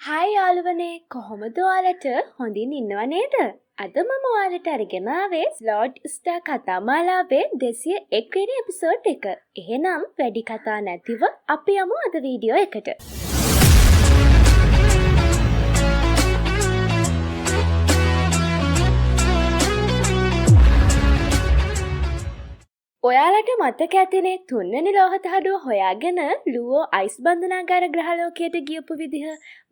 Hi යාළුවනේ කොහොමද ඔයාලට හොඳින් ඉන්නව නේද? අද මම ඔයාලට අරගෙන ආවේ ස්ලොට් ස්ටාර් කතාමාලාවේ 201 වෙනි එපිසෝඩ් එක. එහෙනම් වැඩි කතා නැතිව අපි යමු අද වීඩියෝ එකට. ඔයාලට මතක ඇතිනේ තුන්වෙනි ලෝහ තහඩුව හොයාගෙන ලුවෝ අයිස් බන්ධනාගාර ග්‍රහලෝකයට ගියපු විදිහ.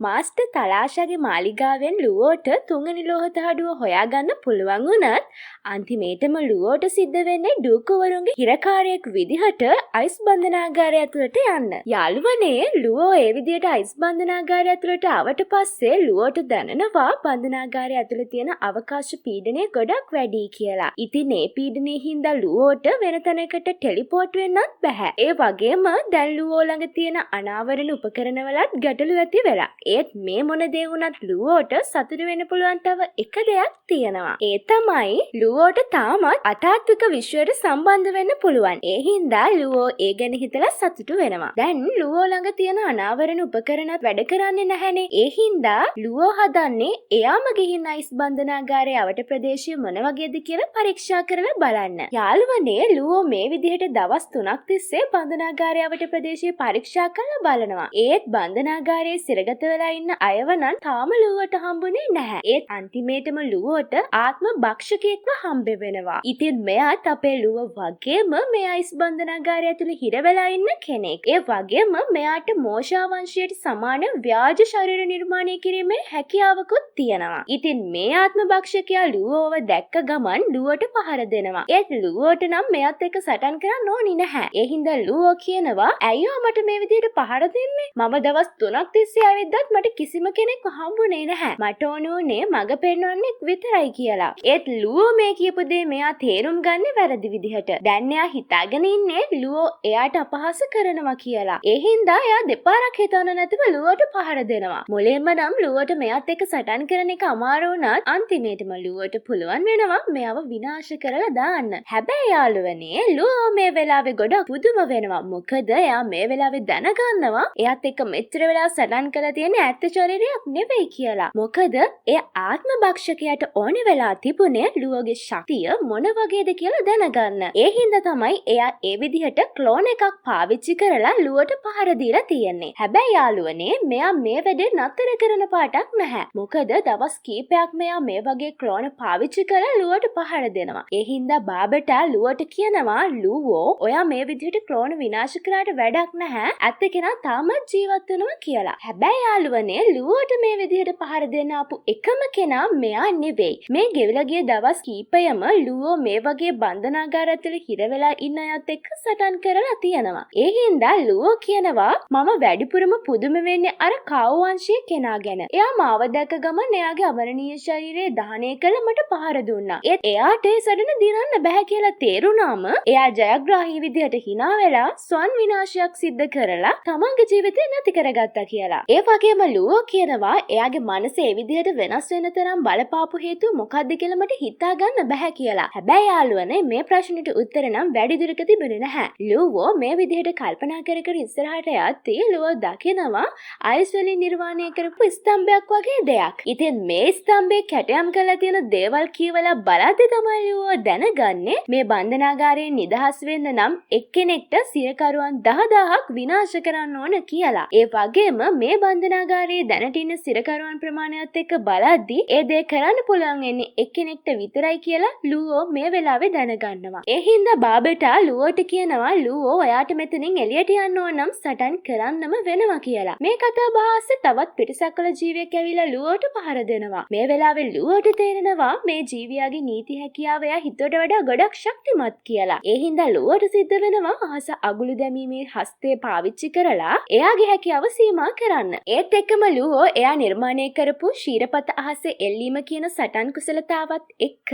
මාස්ටර් තලාෂාගේ මාලිගාවෙන් ලුවෝට තුන්වෙනි ලෝහ තහඩුව හොයාගන්න පුළුවන් වුණත් අන්තිමේටම ලුවෝට සිද්ධ වෙන්නේ ඩූකුවරුන්ගේ හිරකාරයෙක් විදිහට අයිස් බන්ධනාගාරය ඇතුළට යන්න. යාළුවනේ ලුවෝ ඒ විදිහට අයිස් බන්ධනාගාරය ඇතුළට ආවට පස්සේ ලුවෝට දැනෙනවා බන්ධනාගාරය ඇතුළේ තියෙන අවකාශ පීඩනය ගොඩක් වැඩි කියලා. ඉතින් මේ පීඩනයේ හින්දා ලුවෝට වෙන තැනකට ටෙලිපෝට් වෙන්නත් බෑ. ඒ වගේම දැන් ලුවෝ ළඟ තියෙන අනාවරණ උපකරණ වලත් ගැටලු ඇති වෙලා. ඒත් මේ මොන දේ වුණත් ලුවෝට සතුටු වෙන්න පුළුවන් තව එක දෙයක් තියෙනවා. ඒ තමයි ලුවෝට තාමත් අතාත්වික විශ්වයට සම්බන්ධ වෙන්න පුළුවන්. ඒ හින්දා ලුවෝ ඒ ගැන හිතලා සතුටු වෙනවා. දැන් ලුවෝ ළඟ තියෙන අනාවරණ උපකරණත් වැඩ කරන්නේ නැහැනේ. ඒ හින්දා ලුවෝ හදන්නේ එයාම ගිහින් අයිස් බන්ධනාගාරයේ අවට ප්‍රදේශය මොන වගේද කියලා පරීක්ෂා කරලා බලන්න. යාළුවනේ ලුවෝ මේ විදිහට දවස් 3ක් තිස්සේ බන්ධනාගාරයට ප්‍රදේශයේ පරීක්ෂා කරලා බලනවා. ඒත් බන්ධනාගාරයේ සිරගත වෙලා ඉන්න අයව නම් තාම ලුවෝට හම්බුනේ නැහැ. ඒත් අන්තිමේටම ලුවෝට ආත්ම භක්ෂකයෙක්ව හම්බ වෙනවා. ඉතින් මෙයාත් අපේ ලුවෝ වගේම මේ අයිස් බන්ධනාගාරය ඇතුළේ හිර වෙලා ඉන්න කෙනෙක්. ඒ වගේම මෙයාට මෝෂා වංශයට සමාන ව්‍යාජ ශරීර නිර්මාණය කිරීමේ හැකියාවකුත් තියෙනවා. ඉතින් මේ ආත්ම භක්ෂකයා ලුවෝව දැක්ක ගමන් ලුවෝට පහර දෙනවා. ඒත් ලුවෝට නම් මෙයාත් එක්ක සටන් කරන්න ඕනි නැහැ. ඒ හින්දා ලුවෝ කියනවා ඇයියෝ මට මේ විදිහට පහර දෙන්නේ? මම දවස් 3ක් තිස්සේ ආවෙද්දත් මට කිසිම කෙනෙක්ව හම්බුනේ නැහැ. මට ඕනේ මග පෙන්වන්නෙක් විතරයි කියලා. ඒත් ලුවෝ මේ කියපු දේ මෙයා තේරුම් ගන්නේ වැරදි විදිහට. දැන් එයා හිතාගෙන ඉන්නේ ලුවෝ එයාට අපහාස කරනවා කියලා. ඒ හින්දා එයා දෙපාරක් හිතන්න නැතිව ලුවෝට පහර දෙනවා. මුලින්ම නම් ලුවෝට මෙයාත් එක්ක සටන් කරන එක අමාරු වුණත් අන්තිමේටම ලුවෝට පුළුවන් වෙනවා මෙයාව විනාශ කරලා දාන්න. හැබැයි යාළුවනේ ලුවෝ මේ වෙලාවේ ගොඩක් පුදුම වෙනවා. මොකද එයා මේ වෙලාවේ දැනගන්නවා එයාත් එක්ක මෙච්චර වෙලා සටන් කරලා තියෙන ඇත්ත ශරීරයක් නෙවෙයි කියලා. මොකද ඒ ආත්ම භක්ෂකයාට ඕනේ වෙලා තිබුණේ ලුවෝගේ ශක්තිය මොන වගේද කියලා දැනගන්න. ඒ හින්දා තමයි එයා ඒ විදිහට ක්ලෝන් එකක් පාවිච්චි කරලා ලුවෝට පහර දීලා තියෙන්නේ. හැබැයි යාළුවනේ මෙයා මේ වැඩේ නතර කරන පාටක් නැහැ. මොකද දවස් කීපයක් මෙයා මේ වගේ ක්ලෝන පාවිච්චි කරලා ලුවෝට පහර දෙනවා. ඒ හින්දා බාබටා ලුවෝට කියනවා ලුවෝ ඔයා මේ විදිහට ක්ලෝන විනාශ කරාට වැඩක් නැහැ. ඇත්ත කෙනා තාමත් ජීවත් වෙනවා කියලා. හැබැයි යාළුවනේ ලුවෝට මේ විදිහට පහර දෙන්න ආපු එකම කෙනා මෙයා නෙවෙයි. මේ ගෙවිලා ගිය දවස් කීපයම ලුවෝ මේ වගේ බන්ධනාගාර ඇතුලේ හිර වෙලා ඉන්න අයත් එක්ක සටන් කරලා තියෙනවා. ඒ හින්දා ලුවෝ කියනවා මම වැඩිපුරම පුදුම වෙන්නේ අර කාව් වංශයේ කෙනා ගැන. එයා මාව දැක ගමන් එයාගේ අමරණීය ශරීරය දහනය කළ මට පහර දුන්නා. ඒත් එයාට ඒ සටන දිනන්න බෑ කියලා තේරුණාම එයා ජයග්‍රාහී විදිහට hina වෙලා ස්වන් විනාශයක් සිද්ධ කරලා තමන්ගේ ජීවිතේ නැති කරගත්තා කියලා. ඒ වගේම ලුවෝ කියනවා එයාගේ මනස ඒ විදිහට වෙනස් වෙන තරම් බලපාපු හේතුව මොකක්ද කියලා මට හිතා ගන්න බෑ කියලා. හැබැයි යාළුවනේ මේ ප්‍රශ්නෙට උත්තර නම් වැඩි දුරක තිබුණේ නැහැ. ලුවෝ මේ විදිහට කල්පනා කර කර ඉස්සරහට යද්දී ලුවෝ දකිනවා අයිස් වලින් නිර්මාණය කරපු ස්තම්භයක් වගේ දෙයක්. ඉතින් මේ ස්තම්භේ කැටයම් කරලා තියෙන දේවල් කියවලා බලද්දී තමයි ලුවෝ දැනගන්නේ මේ බන්ධනාගාරයෙන් නිදහස් වෙන්න නම් එක්කෙනෙක්ට සිරකරුවන් 10000ක් විනාශ කරන්න ඕන කියලා. ඒ වගේම මේ බන්ධනාගාරයේ දැනට ඉන්න සිරකරුවන් ප්‍රමාණයත් එක්ක බලද්දී ඒ දේ කරන්න පුළුවන් වෙන්නේ එක්කෙනෙක්ට විතරයි කියලා ලුවෝ මේ වෙලාවේ දැනගන්නවා. ඒ හින්දා බාබටා ලුවෝට කියනවා ලුවෝ ඔයාට මෙතනින් එළියට යන්න ඕන නම් සටන් කරන්නම වෙනවා කියලා. මේ කතා බහ ආස්සේ තවත් පිටසක්වල ජීවියෙක් ඇවිල්ලා ලුවෝට පහර දෙනවා. මේ වෙලාවේ ලුවෝට තේරෙනවා මේ ජීවියාගේ නීති හැකියාව එයා හිතුවට වඩා ගොඩක් ශක්තිමත් කියලා. ඒ හින්දා ලුවෝට සිද්ධ වෙනවා අහස අගුළු දැමීමේ හස්තය පාවිච්චි කරලා එයාගේ හැකියාව සීමා කරන්න. ඒත් එක්කම ලුවෝ එයා නිර්මාණය කරපු ශීරපත අහසේ එල්ලීම කියන සටන් කුසලතාවත් එක්ක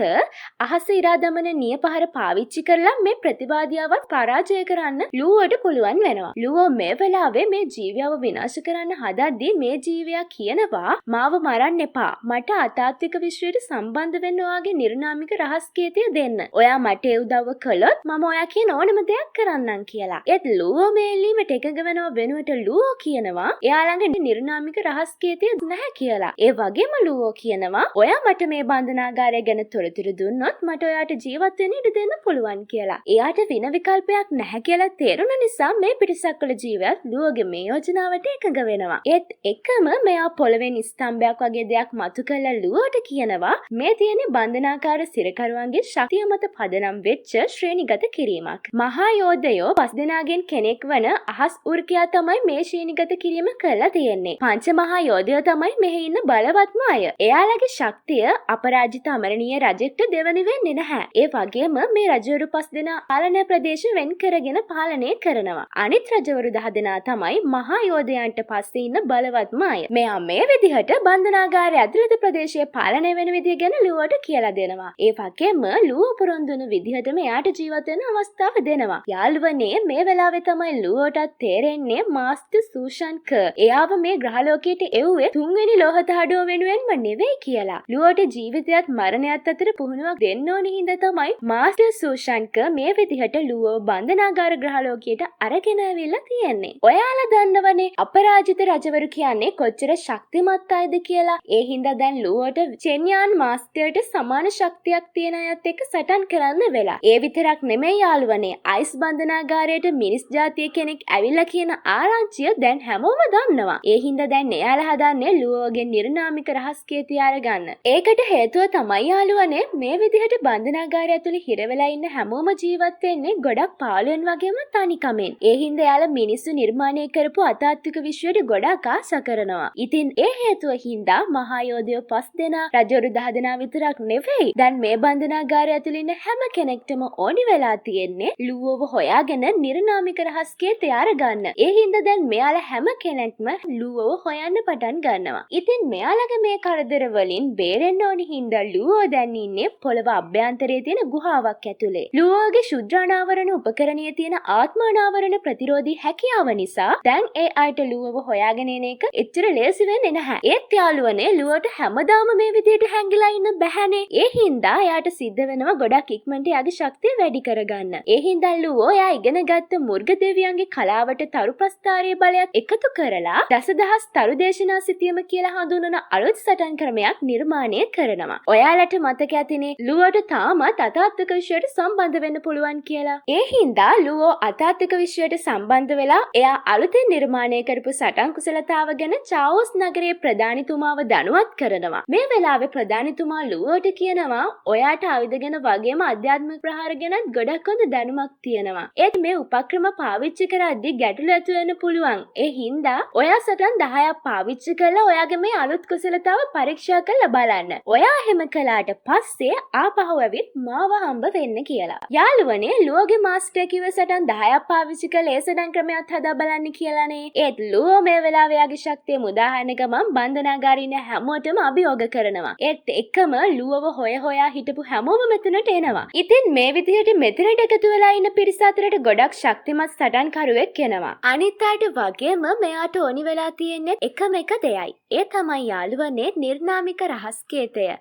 අහස ඉරා දමන නියපහර පාවිච්චි කරලා මේ ප්‍රතිවාදියාවත් පරාජය කරන්න ලුවෝට පුළුවන් වෙනවා. ලුවෝ මේ වෙලාවේ මේ ජීවියව විනාශ කරන්න හදද්දී මේ ජීවියා කියනවා මාව මරන්න එපා. මට අතාත්වික විශ්වයට සම්බන්ධ වෙන්න ඔයාගේ නිර්නාමික රහස් කීර්තිය දෙන්න. ඔයා මට ඒ උදව්ව කළොත් කළොත් මම ඔයා කියන ඕනම දෙයක් කරන්නම් කියලා. ඒත් ලුවෝ මේ ඉල්ලීමට එකඟ වෙනව වෙනුවට ලුවෝ කියනවා එයා ළඟ නිර්නාමික රහස් කීතිය නැහැ කියලා. ඒ වගේම ලුවෝ කියනවා ඔයා මට මේ බන්ධනාගාරය ගැන තොරතුරු දුන්නොත් මට ඔයාට ජීවත් වෙන්න ඉඩ දෙන්න පුළුවන් කියලා. එයාට වෙන විකල්පයක් නැහැ කියලා තේරුණ නිසා මේ පිටසක්වල ජීවියත් ලුවෝගේ මේ යෝජනාවට එකඟ වෙනවා. ඒත් එකම මෙයා පොළවෙන් ස්තම්භයක් වගේ දෙයක් මතු කළා ලුවෝට කියනවා මේ තියෙන බන්ධනාකාර සිරකරුවන්ගේ ශක්තිය මත පදනම් වෙච්ච ශ්‍රේණිගත කිරීමක්. මහා යෝධයෝ 5 දෙනාගෙන් කෙනෙක් වන අහස් උර්කයා තමයි මේ ශ්‍රේණිගත කිරීම කරලා තියෙන්නේ. පංච මහා යෝධයෝ තමයි මෙහි ඉන්න බලවත්ම අය. එයාලගේ ශක්තිය අපරාජිත අමරණීය රජෙක්ට දෙවනි වෙන්නේ නැහැ. ඒ වගේම මේ රජවරු 5 දෙනා පාලන ප්‍රදේශ වෙන් කරගෙන පාලනය කරනවා. අනිත් රජවරු 10 දෙනා තමයි මහා යෝධයන්ට පස්සේ ඉන්න බලවත්ම අය. මෙයා මේ විදිහට බන්ධනාගාරය ඇතුළත ප්‍රදේශයේ පාලනය වෙන විදිය ගැන ලුවෝට කියලා දෙනවා. ඒ වගේම ලුවෝ පොරොන්දු වෙන විදිහටම එයාට ජීවත් වෙන්න අවස්ථාව දෙනවා. යාළුවනේ මේ වෙලාවේ තමයි ලුවෝටත් තේරෙන්නේ මාස්ටර් සූෂන්ක එයාව මේ ග්‍රහලෝකයට එව්වේ තුන්වෙනි ලෝහ තහඩුව වෙනුවෙන්ම නෙවෙයි කියලා. ලුවෝට ජීවිතයත් මරණයත් අතර පුහුණුවක් දෙන්න ඕන හින්දා තමයි මාස්ටර් සූෂන්ක මේ විදිහට ලුවෝ බන්ධනාගාර ග්‍රහලෝකයට අරගෙන ඇවිල්ලා තියෙන්නේ. ඔයාලා දන්නවනේ අපරාජිත රජවරු කියන්නේ කොච්චර ශක්තිමත් අයද කියලා. ඒ හින්දා දැන් ලුවෝට චෙන්යාන් මාස්ටර්ට සමාන ශක්තියක් තියෙන අයත් එක්ක සටන් කරන්න වෙලා. ඒ විතරක් නෙමෙයි යාළුවනේ අයිස් බන්ධනාගාරයට මිනිස් ජාතිය කෙනෙක් ඇවිල්ලා කියන ආරංචිය දැන් හැමෝම දන්නවා. ඒ හින්දා දැන් එයාලා හදන්නේ ලුවෝගේ නිර්නාමික රහස් කීතිය අරගන්න. ඒකට හේතුව තමයි යාළුවනේ මේ විදිහට බන්ධනාගාරය ඇතුලේ හිර වෙලා ඉන්න හැමෝම ජීවත් වෙන්නේ ගොඩක් පාළුවෙන් වගේම තනිකමෙන්. ඒ හින්දා එයාලා මිනිස්සු නිර්මාණය කරපු අතාත්වික විශ්වයට ගොඩක් ආසා කරනවා. ඉතින් ඒ හේතුව හින්දා මහා යෝධයෝ 5 දෙනා රජවරු 10 දෙනා විතරක් නෙවෙයි දැන් මේ බන්ධනාගාරය ඇතුලේ ඉන්න හැම කෙනෙක්ටම ඕනි වෙලා තියෙන්නේ ලුවෝව හොයාගෙන නිර්නාමික රහස් කීතිය අරගන්න. ඒ හින්දා දැන් මෙයාලා හැම කෙනෙක්ම ලුවෝව හොයන්න පටන් ගන්නවා. ඉතින් මෙයාලගේ මේ කරදර වලින් බේරෙන්න ඕනි හින්දා ලුවෝ දැන් ඉන්නේ පොළව අභ්‍යන්තරයේ තියෙන ගුහාවක් ඇතුලේ. ලුවෝගේ ශුද්‍රානාවරණ උපකරණයේ තියෙන ආත්මානාවරණ ප්‍රතිරෝධී හැකියාව නිසා දැන් ඒ අයට ලුවෝව හොයාගෙන එන එක එච්චර ලේසි වෙන්නේ නැහැ. ඒත් යාළුවනේ ලුවෝට හැමදාම මේ විදිහට හැංගිලා ඉන්න බැහැනේ. ඒ හින්දා එයාට සිද්ධ වෙනවා ගොඩක් ඉක්මනට එයාගේ ශක්තිය වැඩි කරගන්න. ඒ හින්දා ලුවෝ එයා ඉගෙනගත්ත මුර්ග දෙවියන්ගේ කලාවට තරු ප්‍රස්ථාරයේ බලයත් එකතු කරලා දසදහස් තරු දේශනා සිතියම කියලා හඳුන්වන අලුත් සටන් ක්‍රමයක් නිර්මාණය කරනවා. ඔයාලට මතක ඇතිනේ ලුවෝට තාමත් අතාත්වික විශ්වයට සම්බන්ධ වෙන්න පුළුවන් කියලා. ඒ හින්දා ලුවෝ අතාත්වික විශ්වයට සම්බන්ධ වෙලා එයා අලුතෙන් නිර්මාණය කරපු සටන් කුසලතාව ගැන චාවෝස් නගරයේ ප්‍රධානිතුමාව දැනුවත් කරනවා. මේ වෙලාවේ ප්‍රධානිතුමා ලුවෝට කියනවා ඔයාට ආයුධ ගැන වගේම අධ්‍යාත්මික ප්‍රහාර ගැනත් ගොඩක් හොඳ දැනුමක් තියෙනවා. ඒත් මේ උපක්‍රම පාවිච්චි කරද්දී ගැටලු ඇති වෙන්න පුළුවන්. ඒ හින්දා ඔයා සටන් 10ක් පාවිච්චි කරලා ඔයාගේ මේ අලුත් කුසලතාව පරීක්ෂා කරලා බලන්න. ඔයා එහෙම කළාට පස්සේ ආපහු ඇවිත් මාව හම්බ වෙන්න කියලා. යාළුවනේ ලුවෝගේ මාස්ටර් කිව්ව සටන් 10ක් පාවිච්චි කරලා ඒ සටන් ක්‍රමයක් හදා බලන්න කියලානේ. ඒත් ලුවෝ මේ වෙලාවේ යාගේ ශක්තිය මුදාහන්න ගමන් බන්ධනාගාරේ ඉන්න හැමෝටම අභියෝග කරනවා. ඒත් එකම ලුවව හොයා හිටපු හැමෝම මෙතනට එනවා. ඉතින් මේ විදිහට මෙතනට එකතු වෙලා ඉන්න පිරිස අතරට ගොඩක් ශක්තිමත් සටන්කරුවෙක් එනවා. අනිත් අයට වගේම මෙයාට ඕනි වෙලා තියෙන්නේ එකම එක දෙයයි. ඒ තමයි යාළුවනේ නිර්නාමික රහස් කීතය.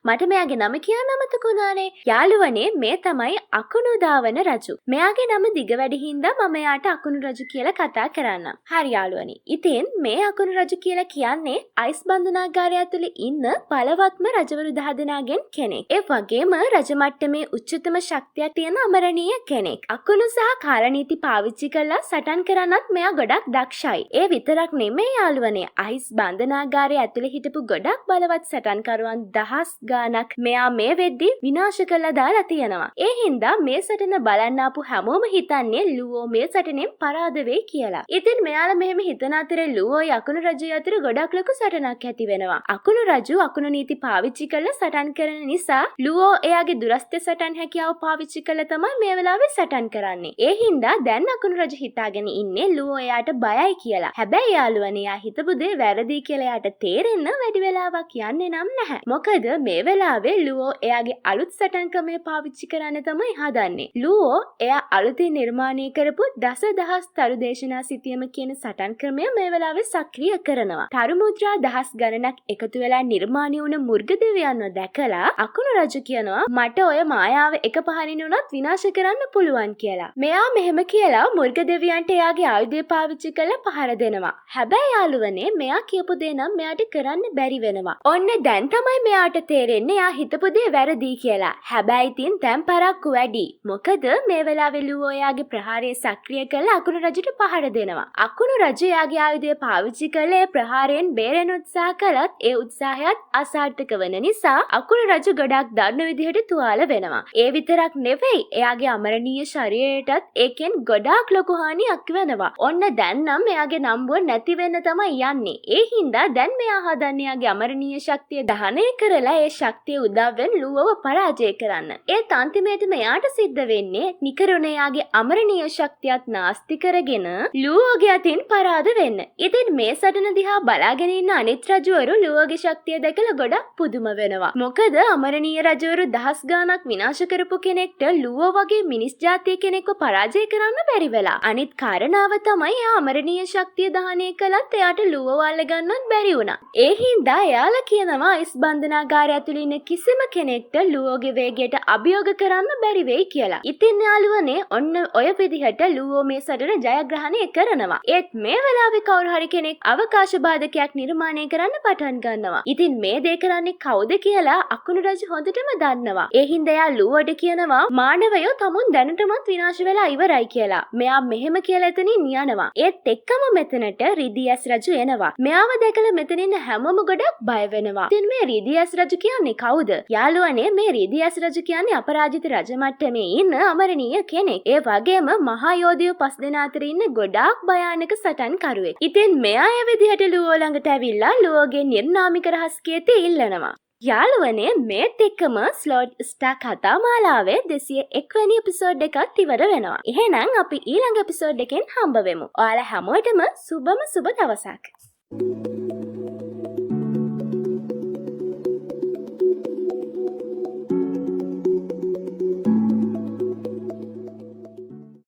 මට මෙයාගේ නම කියන්න අමතක වුණානේ. යාළුවනේ මේ තමයි අකුණු දාවන රජු. මෙයාගේ නම දිග වැඩි හින්දා මම එයාට අකුණු රජු කියලා කතා කරන්නම්. හරි යාළුවනේ. ඉතින් මේ අකුණු රජු කියලා කියන්නේ අයිස් බන්ධනාගාරය ඇතුලේ ඉන්න බලවත්ම රජවරු 10 දෙනාගෙන් කෙනෙක්. ඒ වගේම රජ මට්ටමේ උච්චතම ශක්තියක් තියෙන අමරණීය කෙනෙක්. අකුණු සහ කාලනීති පාවිච්චි කරලා සටන් කරන්නත් මෙයා ගොඩක් දක්ෂයි. ඒ විතරක් නෙමෙයි යාළුවනේ. අයිස් බන්ධනාගාරය ඇතුලේ හිටපු ගොඩක් බලවත් සටන්කරුවන් දහස් ගානක් මෙයා මේ වෙද්දි විනාශ කළා දාලා තියෙනවා. ඒ හින්දා මේ සටන බලන්න ආපු හැමෝම හිතන්නේ ලුවෝ මේ සටනෙන් පරාද වෙයි කියලා. ඉතින් මෙයාලා මෙහෙම හිතන අතරේ ලුවෝයි අකුණු රජු අතර ගොඩක් ලොකු සටනක් ඇති වෙනවා. අකුණු රජු අකුණු නීති පාවිච්චි කරලා සටන් කරන නිසා ලුවෝ එයාගේ දුරස්ත සටන් හැකියාව පාවිච්චි කරලා තමයි මේ වෙලාවේ සටන් කරන්නේ. ඒ හින්දා දැන් අකුණු රජු හිතාගෙන ඉන්නේ ලුවෝ එයාට බයයි කියලා. හැබැයි යාළුවනේ එයා හිතපු දේ වැරදි කියලා එයාට තේරෙන්න වැඩි වෙලාවක් යන්නේ නම් නැහැ. මොකද මේ වෙලාවේ ලුවෝ එයාගේ අලුත් සටන් ක්‍රමය පාවිච්චි කරන්න තමයි හදන්නේ. ලුවෝ එයා අලුතින් නිර්මාණය කරපු දසදහස් තරු දේශනා සිතියම කියන සටන් ක්‍රමය මේ වෙලාවේ සක්‍රිය කරනවා. තරු මුද්‍රා දහස් ගණනක් එකතු වෙලා නිර්මාණය වුණ මුර්ග දෙවියන්ව දැකලා අකුණු රජු කියනවා මට ඔය මායාව එක පහරින් උනත් විනාශ කරන්න පුළුවන් කියලා. මෙයා මෙහෙම කියලා මුර්ග දෙවියන්ට එයාගේ ආයුධය පාවිච්චි කරලා පහර දෙනවා. හැබැයි යාළුවනේ මෙයා කියපු දේ නම් මෙයාට කරන්න බැරි වෙනවා. ඔන්න දැන් තමයි මෙයාට තේරෙන්නේ එයා හිතපු දේ වැරදි කියලා. හැබැයි ඉතින් දැන් පරක්කු වැඩි. මොකද මේ වෙලාවේ ලුවෝ එයාගේ ප්‍රහාරය සක්‍රිය කරලා අකුණු රජුට පහර දෙනවා. අකුණු රජු එයාගේ ආයුධය පාවිච්චි කරලා ඒ ප්‍රහාරයෙන් බේරෙන්න උත්සාහ කළත් ඒ උත්සාහයත් අසාර්ථක වෙන නිසා අකුණු රජු ගොඩක් දන්න විදිහට තුවාල වෙනවා. ඒ විතරක් නෙවෙයි එයාගේ අමරණීය ශරීරයටත් ඒකෙන් ගොඩාක් ලොකු හානියක් වෙනවා. ඔන්න දැන් නම් එයාගේ නම්බුව නැති වෙන්න තමයි යන්නේ. ඒ හින්දා දැන් මෙයා හදන්නේ එයාගේ අමරණීය ශක්තිය දහනය කරලා ඒ ශක්තිය උදව්වෙන් ලුවව පරාජය කරන්න. ඒත් අන්තිමේට මෙයාට සිද්ධ වෙන්නේ නිකරුණ එයාගේ අමරණීය ශක්තියත් නාස්ති කරගෙන ලුවෝගේ අතින් පරාද වෙන්න. ඉතින් මේ සටන දිහා බලාගෙන ඉන්න අනිත් රජවරු ලුවෝගේ ශක්තිය දැකලා ගොඩක් පුදුම වෙනවා. මොකද අමරණීය රජවරු දහස් ගාණක් විනාශ කරපු කෙනෙක්ට ලුවෝ වගේ මිනිස් ජාතිය කෙනෙක්ව පරාජය කරන්න බැරි වෙලා. අනිත් කාරණාව තමයි එයා අමරණීය ශක්තිය දහනය කළත් එයාට ලුවෝ අල්ලගන්නත් බැරි වුණා. ඒ හින්දා එයාලා කියනවා අයිස් බන්ධනාගාරය ඇතුළේ ඉන්න කිසිම කෙනෙක්ට ලුවෝගේ වේගයට අභියෝග කරන්න බැරි වෙයි කියලා. ඉතින් යාළුවනේ ඔන්න ඔය විදිහට ලුවෝ මේ සටන ජයග්‍රහණය කරනවා. ඒත් මේ වෙලාවේ කවුරු හරි කෙනෙක් අවකාශ බාධකයක් නිර්මාණය කරන්න පටන් ගන්නවා. ඉතින් මේ දේ කරන්නේ කවුද කියලා අකුණු රජු හොඳටම දන්නවා. ඒ හින්දා එයා ලුවෝට කියනවා මානවයෝ තමුන් දැනටමත් විනාශ වෙලා ඉවරයි කියලා. මෙයා මෙහෙම කියලා එතනින් යනවා. ඒත් එක්කම මෙතනට රිදියස් රජු එනවා. මෙයාව දැකලා මෙතන ඉන්න හැමෝම ගොඩක් බය වෙනවා. ඉතින් මේ රිදියස් රජු කියන්නේ කවුද? යාළුවනේ මේ රිදියස් රජු කියන්නේ අපරාජිත රජ මට්ටමේ ඉන්න අමරණීය කෙනෙක්. ඒ වගේම මහා යෝධයෝ 5 දෙනා අතර ඉන්න ගොඩාක් භයානක සටන් කරුවෙක්. ඉතින් මෙයා ඒ විදිහට ලුවෝ ළඟට ඇවිල්ලා ලුවෝගේ නිර්නාමික රහස් කීර්ති ඉල්ලනවා. යාළුවනේ මේත් එක්කම ස්ලෝට් ස්ටාර් කතා මාලාවේ 201 වෙනි එපිසෝඩ් එකත් ඉවර වෙනවා. එහෙනම් අපි ඊළඟ එපිසෝඩ් එකෙන් හම්බ වෙමු. ඔයාලා හැමෝටම සුබම සුබ දවසක්.